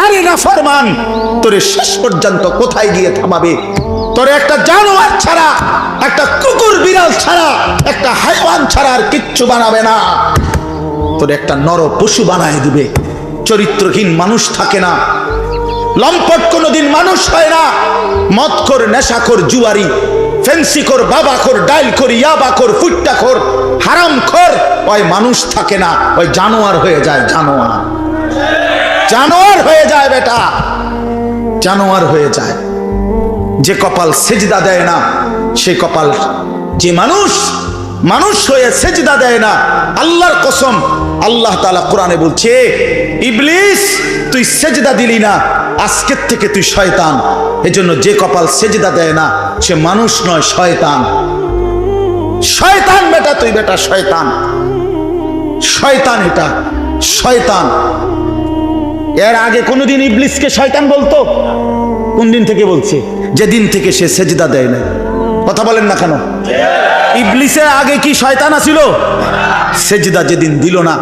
আরে নাফরমান, তোরে শেষ পর্যন্ত কোথায় গিয়ে থামাবে? তোরে একটা জানোয়ার ছাড়া, একটা কুকুর বিড়াল ছাড়া, একটা হাইওয়ান ছাড়া আর কিচ্ছু বানাবে না। তোরে একটা নর পশু বানায় দিবে। চরিত্রহীন মানুষ থাকে না, লম্পট কোনোদিন মানুষ হয় না। মদখোর, নেশাখোর, জুয়ারি, ফেন্সিখোর, বাবাখোর, ডাইলখোর, ইয়াবাখোর, ফুট্টাখোর, হারামখোর, ওই মানুষ থাকে না, ওই জানোয়ার হয়ে যায়। জানোয়ার, জানোয়ার হয়ে যায় বেটা, জানোয়ার হয়ে যায়। যে কপাল সেজদা দেয় না সে কপাল, যে মানুষ মানুষ হয়ে সেজদা দেয় না, আল্লাহর কসম, আল্লাহ তাআলা কোরআনে বলছে, ইবলিস তুই সেজদা দিলি না, আজকের থেকে তুই শয়তান। এজন্য যে কপাল সেজদা দেয় না সে মানুষ নয়, শয়তান। শয়তান বেটা, তুই বেটা শয়তান, শয়তান, এটা শয়তান। এর আগে কোনোদিন ইবলিসকে শয়তান বলতো? কোন দিন থেকে বলছে? যেদিন থেকে সে সেজদা দেয় না। কথা বলেন না কেন? ইবলিসের আগে কি শয়তান আছিল? সেজদা যেদিন দিল না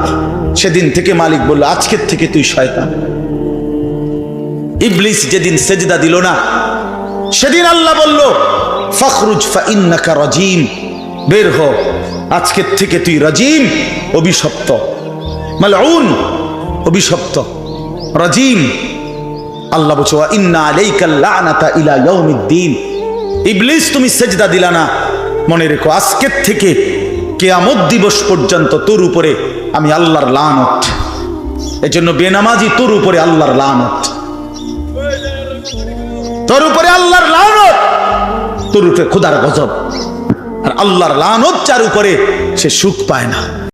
সেদিন থেকে মালিক বলল, আজকের থেকে তুই শয়তান। ইবলিস যেদিন সেজদা দিল না সেদিন আল্লাহ বলল, ফখরুজ ফাইন্নাকা রাজিম, বের হ, আজকের থেকে তুই রাজিম, অভিশপ্ত, মালউন, অভিশপ্ত, রাজিম। আল্লাহ বলছে, ওয়া ইন্না আলাইকাল লানাতা ইলা ইয়াউমিদ্দিন। ইবলিস তুমি সেজদা দিলা না, মনে রেখো আজকের থেকে কিয়ামত দিবস পর্যন্ত তোর উপরে আমি আল্লাহর লানত। এজন্য বেনামাজি তোর উপরে আল্লাহর লানত, তোর উপরে আল্লাহর লানত, তোর উপরে খোদার গজব। আর আল্লাহর লানত যার উপরে সে সুখ পায় না।